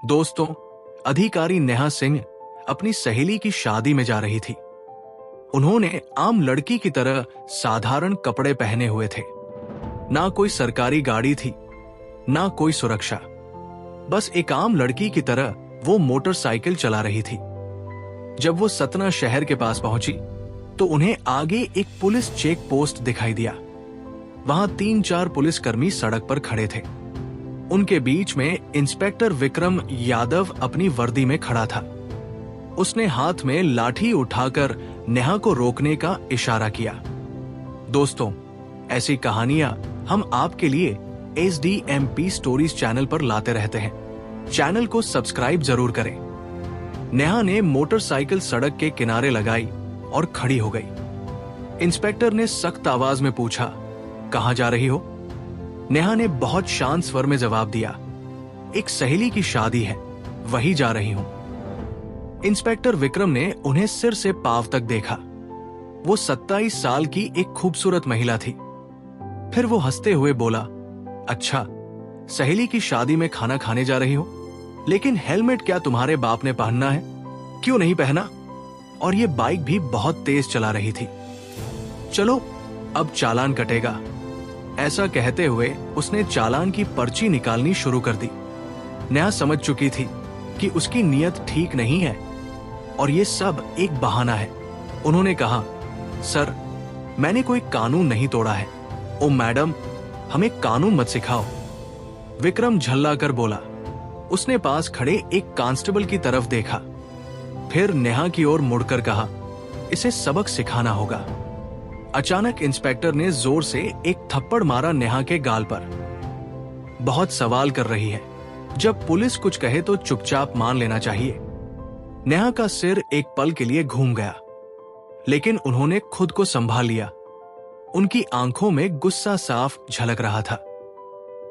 दोस्तों, अधिकारी नेहा सिंह अपनी सहेली की शादी में जा रही थी। उन्होंने आम लड़की की तरह साधारण कपड़े पहने हुए थे। ना कोई सरकारी गाड़ी थी, ना कोई सुरक्षा। बस एक आम लड़की की तरह वो मोटरसाइकिल चला रही थी। जब वो सतना शहर के पास पहुंची तो उन्हें आगे एक पुलिस चेक पोस्ट दिखाई दिया। वहां 3-4 पुलिसकर्मी सड़क पर खड़े थे। उनके बीच में इंस्पेक्टर विक्रम यादव अपनी वर्दी में खड़ा था। उसने हाथ में लाठी उठाकर नेहा को रोकने का इशारा किया। दोस्तों, ऐसी कहानियां हम आपके लिए SDMP स्टोरीज चैनल पर लाते रहते हैं। चैनल को सब्सक्राइब जरूर करें। नेहा ने मोटरसाइकिल सड़क के किनारे लगाई और खड़ी हो गई। इंस्पेक्टर ने सख्त आवाज में पूछा, कहां जा रही हो? नेहा ने बहुत शांत स्वर में जवाब दिया, एक सहेली की शादी है, वही जा रही हूं। इंस्पेक्टर विक्रम ने उन्हें सिर से पांव तक देखा। वो 27 साल की एक खूबसूरत महिला थी। फिर वो हंसते हुए बोला, अच्छा, सहेली की शादी में खाना खाने जा रही हो? लेकिन हेलमेट क्या तुम्हारे बाप ने पहनना है? क्यों नहीं पहना? और ये बाइक भी बहुत तेज चला रही थी। चलो, अब चालान कटेगा। ऐसा कहते हुए उसने चालान की पर्ची निकालनी शुरू कर दी। नेहा समझ चुकी थी कि उसकी नीयत ठीक नहीं है और ये सब एक बहाना है। उन्होंने कहा, सर, मैंने कोई कानून नहीं तोड़ा है। ओ मैडम, हमें कानून मत सिखाओ। विक्रम झल्ला कर बोला। उसने पास खड़े एक कांस्टेबल की तरफ देखा, फिर नेहा की ओर मुड़कर कहा, इसे सबक सिखाना होगा। अचानक इंस्पेक्टर ने जोर से एक थप्पड़ मारा नेहा के गाल पर। बहुत सवाल कर रही है। जब पुलिस कुछ कहे तो चुपचाप मान लेना चाहिए। नेहा का सिर एक पल के लिए घूम गया, लेकिन उन्होंने खुद को संभाल लिया। उनकी आंखों में गुस्सा साफ झलक रहा था।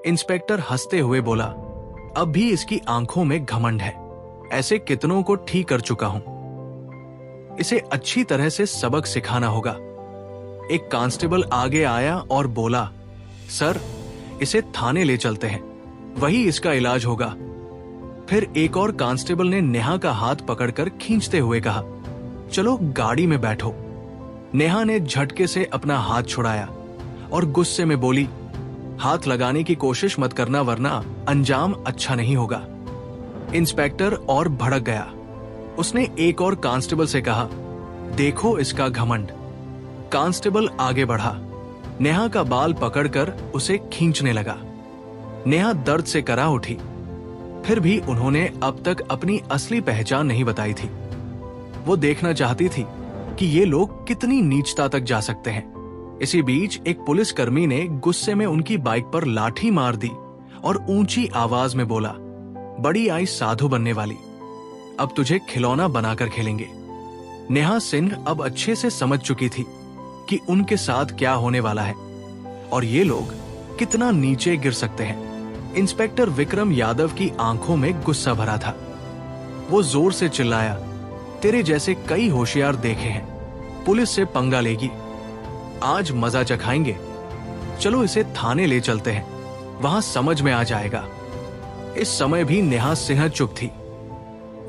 इंस्पेक्टर हंसते हुए बोला, अब भी इसकी आंखों में घमंड है। ऐसे कितनों को ठीक कर चुका हूं। इसे अच्छी तरह से सबक सिखाना होगा। एक कांस्टेबल आगे आया और बोला, सर, इसे थाने ले चलते हैं, वही इसका इलाज होगा। फिर एक और कांस्टेबल ने नेहा का हाथ पकड़कर खींचते हुए कहा, चलो गाड़ी में बैठो। नेहा ने झटके से अपना हाथ छुड़ाया और गुस्से में बोली, हाथ लगाने की कोशिश मत करना वरना अंजाम अच्छा नहीं होगा। इंस्पेक्टर और भड़क गया। उसने एक और कांस्टेबल से कहा, देखो इसका घमंड। कांस्टेबल आगे बढ़ा, नेहा का बाल पकड़कर उसे खींचने लगा। नेहा दर्द से करा उठी। फिर भी उन्होंने अब तक अपनी असली पहचान नहीं बताई थी। वो देखना चाहती थी कि ये लोग कितनी नीचता तक जा सकते हैं। इसी बीच एक पुलिसकर्मी ने गुस्से में उनकी बाइक पर लाठी मार दी और ऊंची आवाज में बोला, बड़ी आई साधु बनने वाली, अब तुझे खिलौना बनाकर खेलेंगे। नेहा सिंह अब अच्छे से समझ चुकी थी कि उनके साथ क्या होने वाला है और ये लोग कितना नीचे गिर सकते हैं। इंस्पेक्टर विक्रम यादव की आंखों में गुस्सा भरा था। वो जोर से चिल्लाया, तेरे जैसे कई होशियार देखे हैं, पुलिस से पंगा लेगी, आज मजा चखाएंगे। चलो इसे थाने ले चलते हैं, वहां समझ में आ जाएगा। इस समय भी नेहा सिंह चुप थी।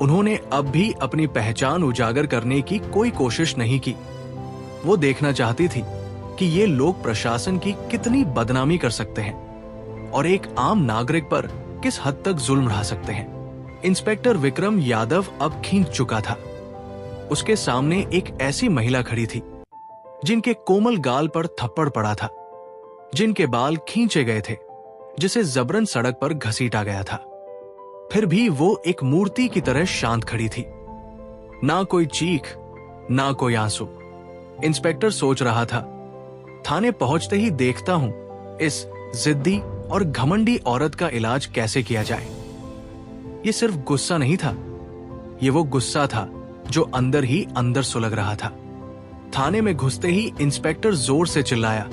उन्होंने अब भी अपनी पहचान उजागर करने की कोई कोशिश नहीं की। वो देखना चाहती थी कि ये लोग प्रशासन की कितनी बदनामी कर सकते हैं और एक आम नागरिक पर किस हद तक जुल्म ढा सकते हैं। इंस्पेक्टर विक्रम यादव अब खींच चुका था। उसके सामने एक ऐसी महिला खड़ी थी जिनके कोमल गाल पर थप्पड़ पड़ा था, जिनके बाल खींचे गए थे, जिसे जबरन सड़क पर घसीटा गया था। फिर भी वो एक मूर्ति की तरह शांत खड़ी थी। ना कोई चीख, ना कोई आंसू। इंस्पेक्टर सोच रहा था, थाने पहुंचते ही देखता हूं इस जिद्दी और घमंडी औरत का इलाज कैसे किया जाए। ये सिर्फ गुस्सा नहीं था, ये वो गुस्सा था जो अंदर ही अंदर सुलग रहा था। थाने में घुसते ही इंस्पेक्टर जोर से चिल्लाया,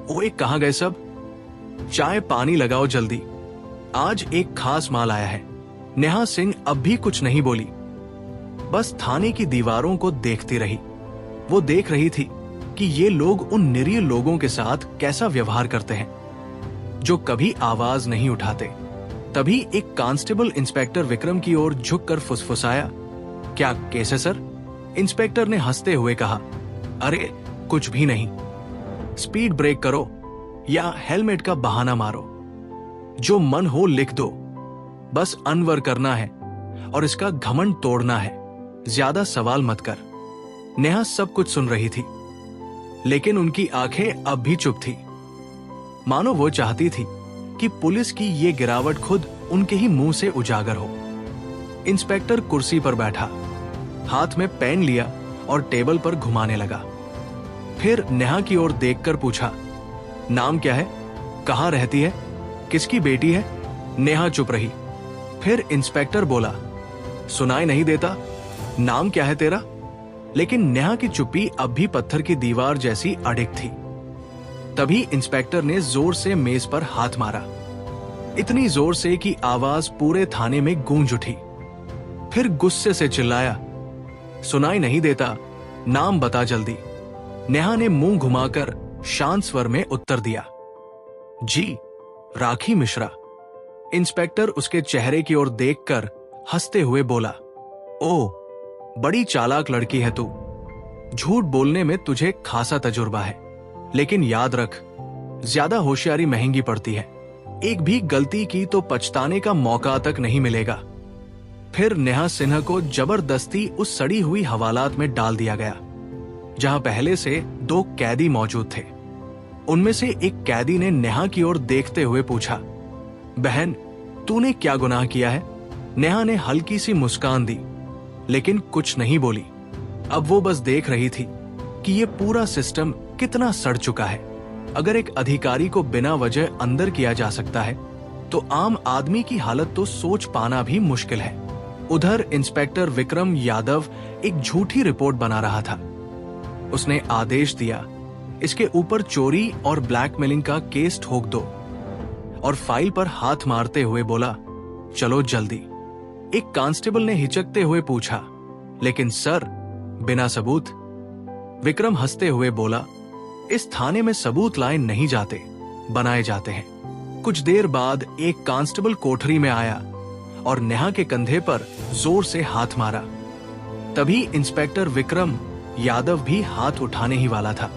ओए कहां गए सब? चाय पानी लगाओ जल्दी, आज एक खास माल आया है। नेहा सिंह अब भी कुछ नहीं बोली, बस थाने की दीवारों को देखती रही। वो देख रही थी कि ये लोग उन निरीह लोगों के साथ कैसा व्यवहार करते हैं जो कभी आवाज नहीं उठाते, तभी एक कांस्टेबल इंस्पेक्टर विक्रम की ओर झुककर फुसफुसाया, क्या केस है सर? इंस्पेक्टर ने हंसते हुए कहा, अरे कुछ भी नहीं, स्पीड ब्रेक करो या हेलमेट का बहाना मारो, जो मन हो लिख दो, बस अनवर करना है और इसका घमंड तोड़ना है, ज्यादा सवाल मत कर। नेहा सब कुछ सुन रही थी, लेकिन उनकी आंखें अब भी चुप थी, मानो वो चाहती थी कि पुलिस की ये गिरावट खुद उनके ही मुंह से उजागर हो। इंस्पेक्टर कुर्सी पर बैठा, हाथ में पेन लिया और टेबल पर घुमाने लगा। फिर नेहा की ओर देखकर पूछा, नाम क्या है, कहाँ रहती है, किसकी बेटी है? नेहा चुप रही। फिर इंस्पेक्टर बोला, सुनाई नहीं देता, नाम क्या है तेरा? लेकिन नेहा की चुप्पी अब भी पत्थर की दीवार जैसी अडिग थी। तभी इंस्पेक्टर ने जोर से मेज पर हाथ मारा, इतनी जोर से कि आवाज पूरे थाने में गूंज उठी। फिर गुस्से से चिल्लाया, सुनाई नहीं देता, नाम बता जल्दी। नेहा ने मुंह घुमाकर शांत स्वर में उत्तर दिया, जी राखी मिश्रा। इंस्पेक्टर उसके चेहरे की ओर देखकर हंसते हुए बोला, ओ बड़ी चालाक लड़की है तू, झूठ बोलने में तुझे खासा तजुर्बा है, लेकिन याद रख, ज्यादा होशियारी महंगी पड़ती है, एक भी गलती की तो पछताने का मौका तक नहीं मिलेगा। फिर नेहा सिन्हा को जबरदस्ती उस सड़ी हुई हवालात में डाल दिया गया, जहां पहले से 2 कैदी मौजूद थे। उनमें से एक कैदी ने नेहा की ओर देखते हुए पूछा, बहन तूने क्या गुनाह किया है? नेहा ने हल्की सी मुस्कान दी, लेकिन कुछ नहीं बोली। अब वो बस देख रही थी कि ये पूरा सिस्टम कितना सड़ चुका है। अगर एक अधिकारी को बिना वजह अंदर किया जा सकता है, तो आम आदमी की हालत तो सोच पाना भी मुश्किल है। उधर इंस्पेक्टर विक्रम यादव एक झूठी रिपोर्ट बना रहा था। उसने आदेश दिया, इसके ऊपर चोरी और ब्लैकमेलिंग का केस ठोक दो, और फाइल पर हाथ मारते हुए बोला, चलो जल्दी। एक कांस्टेबल ने हिचकते हुए पूछा, लेकिन सर बिना सबूत? विक्रम हंसते हुए बोला, इस थाने में सबूत लाए नहीं जाते, बनाए जाते हैं। कुछ देर बाद एक कांस्टेबल कोठरी में आया और नेहा के कंधे पर जोर से हाथ मारा। तभी इंस्पेक्टर विक्रम यादव भी हाथ उठाने ही वाला था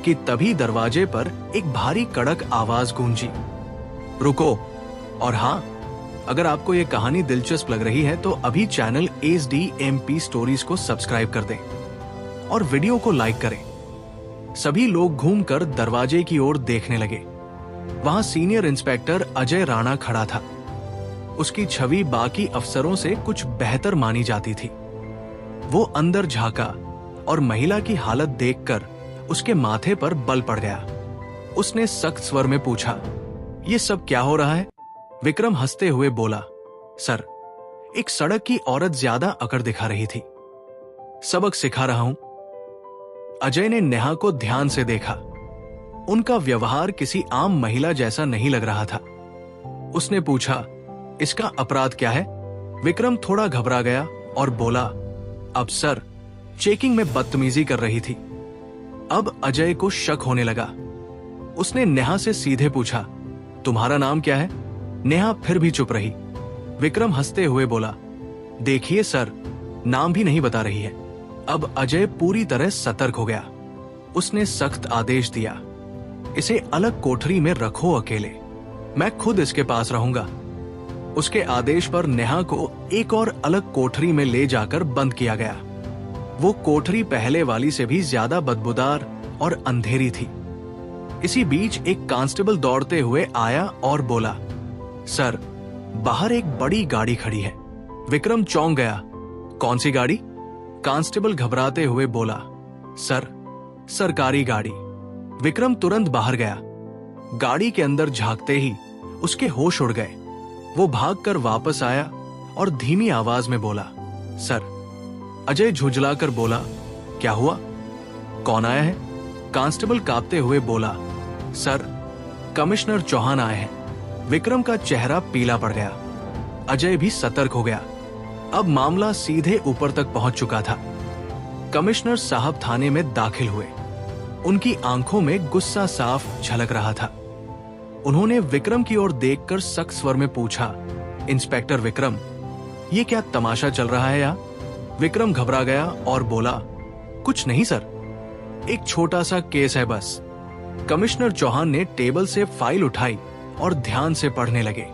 कि तभी दरवाजे पर एक भारी कड़क आवाज गूंजी, रुको। और हाँ, अगर आपको ये कहानी दिलचस्प लग रही है तो अभी चैनल HDMP स्टोरीज को सब्सक्राइब कर दें और वीडियो को लाइक करें। सभी लोग घूमकर दरवाजे की ओर देखने लगे। वहां सीनियर इंस्पेक्टर अजय राणा खड़ा था। उसकी छवि बाकी अफसरों से कुछ बेहतर मानी जाती थी। वो अंदर झांका और महिला की हालत देखकर उसके माथे पर बल पड़ गया। उसने सख्त स्वर में पूछा, ये सब क्या हो रहा है? विक्रम हंसते हुए बोला, सर एक सड़क की औरत ज्यादा अकड़ दिखा रही थी, सबक सिखा रहा हूं। अजय ने नेहा को ध्यान से देखा। उनका व्यवहार किसी आम महिला जैसा नहीं लग रहा था। उसने पूछा, इसका अपराध क्या है? विक्रम थोड़ा घबरा गया और बोला, अब सर चेकिंग में बदतमीजी कर रही थी। अब अजय को शक होने लगा। उसने नेहा से सीधे पूछा, तुम्हारा नाम क्या है? नेहा फिर भी चुप रही। विक्रम हंसते हुए बोला, देखिए सर, नाम भी नहीं बता रही है। अब अजय पूरी तरह सतर्क हो गया। उसने सख्त आदेश दिया, इसे अलग कोठरी में रखो अकेले, मैं खुद इसके पास रहूंगा। उसके आदेश पर नेहा को एक और अलग कोठरी में ले जाकर बंद किया गया। वो कोठरी पहले वाली से भी ज्यादा बदबूदार और अंधेरी थी। इसी बीच एक कांस्टेबल दौड़ते हुए आया और बोला, सर बाहर एक बड़ी गाड़ी खड़ी है। विक्रम चौंक गया, कौन सी गाड़ी? कांस्टेबल घबराते हुए बोला, सर सरकारी गाड़ी। विक्रम तुरंत बाहर गया। गाड़ी के अंदर झांकते ही उसके होश उड़ गए। वो भागकर वापस आया और धीमी आवाज में बोला, सर। अजय झुंझलाकर बोला, क्या हुआ? कौन आया है? कांस्टेबल कांपते हुए बोला, सर कमिश्नर चौहान आए हैं। विक्रम का चेहरा पीला पड़ गया। अजय भी सतर्क हो गया। अब मामला सीधे ऊपर तक पहुंच चुका था। कमिश्नर साहब थाने में दाखिल हुए। उनकी आंखों में गुस्सा साफ झलक रहा था। उन्होंने विक्रम की ओर देखकर सख्त स्वर में पूछा, इंस्पेक्टर विक्रम, ये क्या तमाशा चल रहा है यहाँ? विक्रम घबरा गया और बोला, कुछ नहीं सर, एक छोटा सा केस है बस। कमिश्नर चौहान ने टेबल से फाइल उठाई और ध्यान से पढ़ने लगे।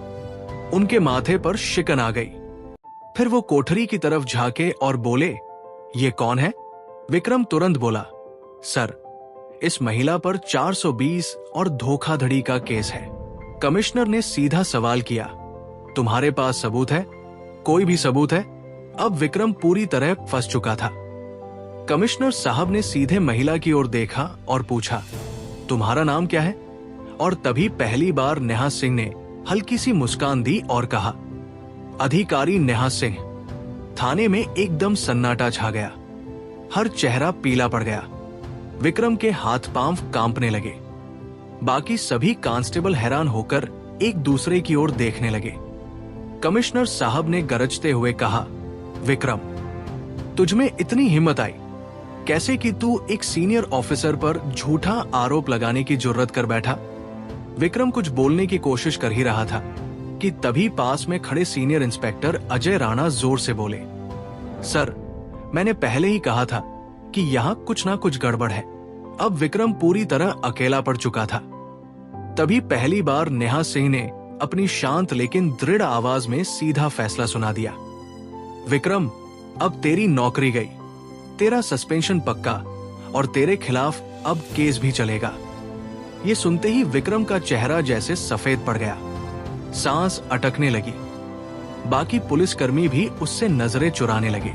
उनके माथे पर शिकन आ गई। फिर वो कोठरी की तरफ झांके और बोले, ये कौन है? विक्रम तुरंत बोला, सर, इस महिला पर 420 और धोखाधड़ी का केस है। कमिश्नर ने सीधा सवाल किया, तुम्हारे पास सबूत है? कोई भी सबूत है? अब विक्रम पूरी तरह फंस चुका था। कमिश्नर साहब ने सीधे महिला की ओर देखा और पूछा, तुम्हारा नाम क्या है? और तभी पहली बार नेहा सिंह ने हल्की सी मुस्कान दी और कहा, अधिकारी नेहा सिंह। थाने में एकदम सन्नाटा छा गया। हर चेहरा पीला पड़ गया। विक्रम के हाथ पांव कांपने लगे। बाकी सभी कांस्टेबल हैरान होकर एक दूसरे की ओर देखने लगे। कमिश्नर साहब ने गरजते हुए कहा, विक्रम, तुझमें इतनी हिम्मत आई कैसे कि तू एक सीनियर ऑफिसर पर झूठा आरोप लगाने की जुर्रत कर बैठा? विक्रम कुछ बोलने की कोशिश कर ही रहा था कि तभी पास में खड़े सीनियर इंस्पेक्टर अजय राणा जोर से बोले, सर, मैंने पहले ही कहा था कि यहाँ कुछ ना कुछ गड़बड़ है। अब विक्रम पूरी तरह अकेला पड़ चुका था। तभी पहली बार नेहा सिंह ने अपनी शांत लेकिन दृढ़ आवाज में सीधा फैसला सुना दिया, विक्रम, अब तेरी नौकरी गई, तेरा सस्पेंशन पक्का और तेरे खिलाफ अब केस भी चलेगा। ये सुनते ही विक्रम का चेहरा जैसे सफेद पड़ गया। सांस अटकने लगी। बाकी पुलिसकर्मी भी उससे नजरें चुराने लगे।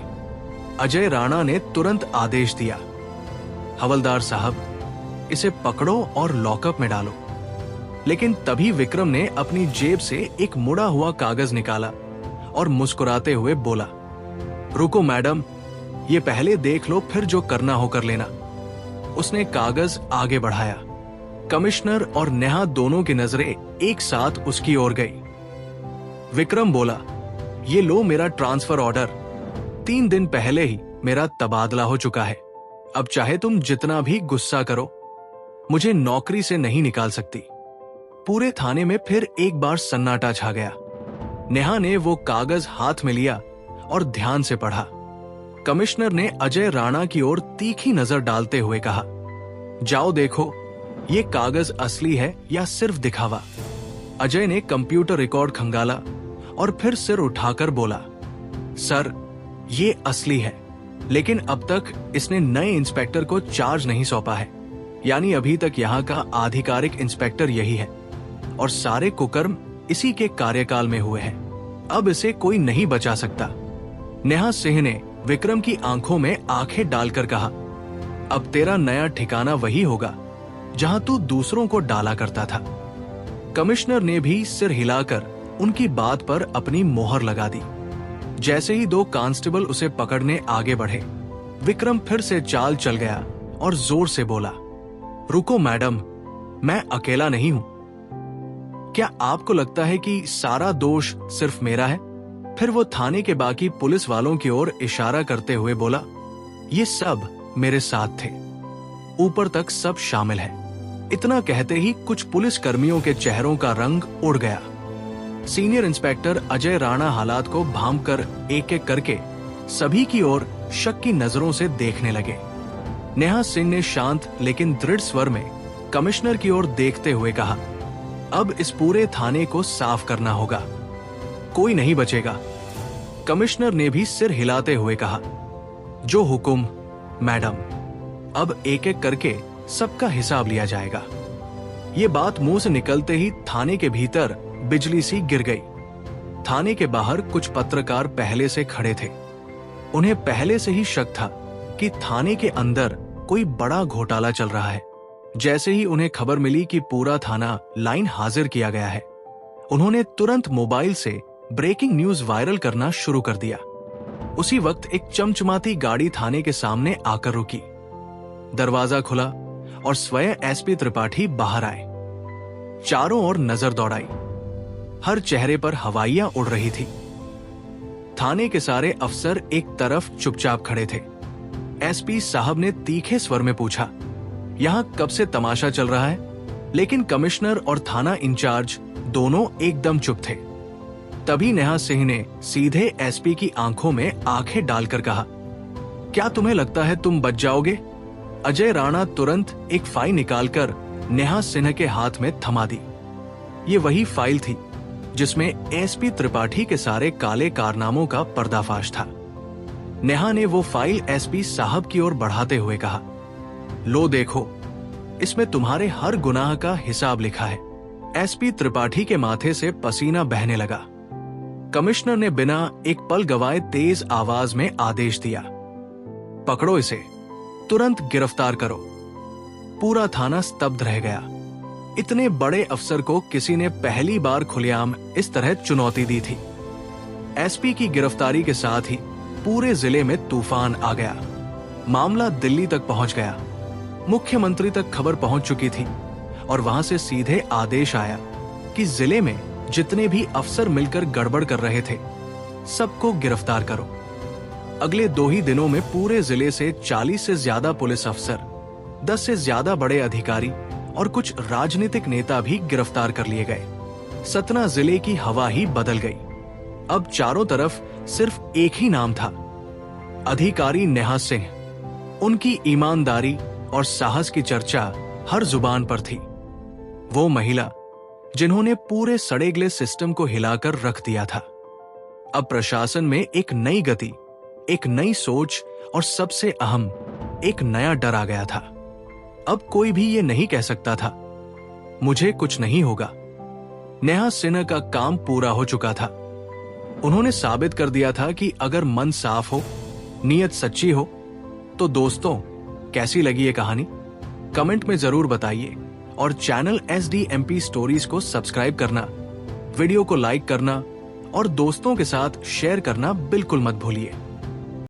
अजय राणा ने तुरंत आदेश दिया, हवलदार साहब, इसे पकड़ो और लॉकअप में डालो। लेकिन तभी विक्रम ने अपनी जेब से एक मुड़ा हुआ कागज निकाला और मुस्कुराते हुए बोला, रुको मैडम, ये पहले देख लो, फिर जो करना हो कर लेना। उसने कागज आगे बढ़ाया। कमिश्नर और नेहा दोनों की नजरें एक साथ उसकी ओर गई। विक्रम बोला, ये लो मेरा ट्रांसफर ऑर्डर। 3 दिन पहले ही मेरा तबादला हो चुका है। अब चाहे तुम जितना भी गुस्सा करो, मुझे नौकरी से नहीं निकाल सकती। पूरे थाने में फिर एक बार सन्नाटा छा गया। नेहा ने वो कागज हाथ में लिया और ध्यान से पढ़ा। कमिश्नर ने अजय राणा की ओर तीखी नजर डालते हुए कहा, जाओ देखो, ये कागज असली है या सिर्फ दिखावा। अजय ने कंप्यूटर रिकॉर्ड खंगाला और फिर सिर उठाकर बोला, सर, ये असली है, लेकिन अब तक इसने नए इंस्पेक्टर को चार्ज नहीं सौंपा है। यानी अभी तक यहाँ का आधिकारिक इंस्पेक्टर यही है और सारे कुकर्म इसी के कार्यकाल में हुए हैं। अब इसे कोई नहीं बचा सकता। नेहा सिंह ने विक्रम की आंखों में आंखें डालकर कहा, अब तेरा नया ठिकाना वही होगा जहां तू दूसरों को डाला करता था। कमिश्नर ने भी सिर हिलाकर उनकी बात पर अपनी मोहर लगा दी। जैसे ही 2 कांस्टेबल उसे पकड़ने आगे बढ़े, विक्रम फिर से चाल चल गया और जोर से बोला, रुको मैडम, मैं अकेला नहीं हूं। क्या आपको लगता है कि सारा दोष सिर्फ मेरा है? फिर वो थाने के बाकी पुलिस वालों की ओर इशारा करते हुए बोला, ये सब मेरे साथ थे, ऊपर तक सब शामिल है। इतना कहते ही कुछ पुलिस कर्मियों के चेहरों का रंग उड़ गया। सीनियर इंस्पेक्टर अजय राणा हालात को भांपकर एक एक करके सभी की ओर शक की नजरों से देखने लगे। नेहा सिंह ने शांत लेकिन दृढ़ स्वर में कमिश्नर की ओर देखते हुए कहा, अब इस पूरे थाने को साफ करना होगा, कोई नहीं बचेगा। कमिश्नर ने भी सिर हिलाते हुए कहा, जो हुकुम मैडम। अब एक एक करके सबका हिसाब लिया जाएगा। ये बात मुंह से निकलते ही थाने के भीतर बिजली सी गिर गई। थाने के बाहर कुछ पत्रकार पहले से खड़े थे। उन्हें पहले से ही शक था कि थाने के अंदर कोई बड़ा घोटाला चल रहा है। जैसे ही उन्हें खबर मिली कि पूरा थाना लाइन हाजिर किया गया है, उन्होंने तुरंत मोबाइल से ब्रेकिंग न्यूज वायरल करना शुरू कर दिया। उसी वक्त एक चमचमाती गाड़ी थाने के सामने आकर रुकी। दरवाजा खुला और स्वयं एसपी त्रिपाठी बाहर आए। चारों ओर नजर दौड़ाई। हर चेहरे पर हवाइयां उड़ रही थी। थाने के सारे अफसर एक तरफ चुपचाप खड़े थे। एसपी साहब ने तीखे स्वर में पूछा, यहां कब से तमाशा चल रहा है? लेकिन कमिश्नर और थाना इंचार्ज दोनों एकदम चुप थे। तभी नेहा सिंह ने सीधे एसपी की आंखों में आंखें डालकर कहा, क्या तुम्हें लगता है तुम बच जाओगे? अजय राणा तुरंत एक फाइल निकालकर नेहा सिन्हा के हाथ में थमा दी। ये वही फाइल थी जिसमें एसपी त्रिपाठी के सारे काले कारनामों का पर्दाफाश था। नेहा ने वो फाइल एसपी साहब की ओर बढ़ाते हुए कहा, लो देखो, इसमें तुम्हारे हर गुनाह का हिसाब लिखा है। एसपी त्रिपाठी के माथे से पसीना बहने लगा। कमिश्नर ने बिना एक पल गवाए तेज आवाज में आदेश दिया, पकड़ो इसे, तुरंत गिरफ्तार करो। पूरा थाना स्तब्ध रह गया। इतने बड़े अफसर को किसी ने पहली बार खुलेआम इस तरह चुनौती दी थी। एसपी की गिरफ्तारी के साथ ही पूरे जिले में तूफान आ गया। मामला दिल्ली तक पहुंच गया। मुख्यमंत्री तक खबर पहुंच चुकी थी और वहां से सीधे आदेश आया कि जिले में जितने भी अफसर मिलकर गड़बड़ कर रहे थे, सबको गिरफ्तार करो। अगले 2 ही दिनों में पूरे जिले से 40 से ज्यादा पुलिस अफसर, 10 से ज्यादा बड़े अधिकारी और कुछ राजनीतिक नेता भी गिरफ्तार कर लिए गए। सतना जिले की हवा ही बदल गई। अब चारों तरफ सिर्फ एक ही नाम था, अधिकारी नेहा सिंह। उनकी ईमानदारी और साहस की चर्चा हर जुबान पर थी। वो महिला जिन्होंने पूरे सड़ेगले सिस्टम को हिलाकर रख दिया था। अब प्रशासन में एक नई गति, एक नई सोच और सबसे अहम, एक नया डर आ गया था। अब कोई भी ये नहीं कह सकता था, मुझे कुछ नहीं होगा। नेहा सिन्हा का काम पूरा हो चुका था। उन्होंने साबित कर दिया था कि अगर मन साफ हो, नीयत सच्ची हो, तो दोस्तों, कैसी लगी ये कहानी? कमेंट में जरूर बताइए और चैनल SDMP स्टोरीज को सब्सक्राइब करना, वीडियो को लाइक करना और दोस्तों के साथ शेयर करना बिल्कुल मत भूलिए।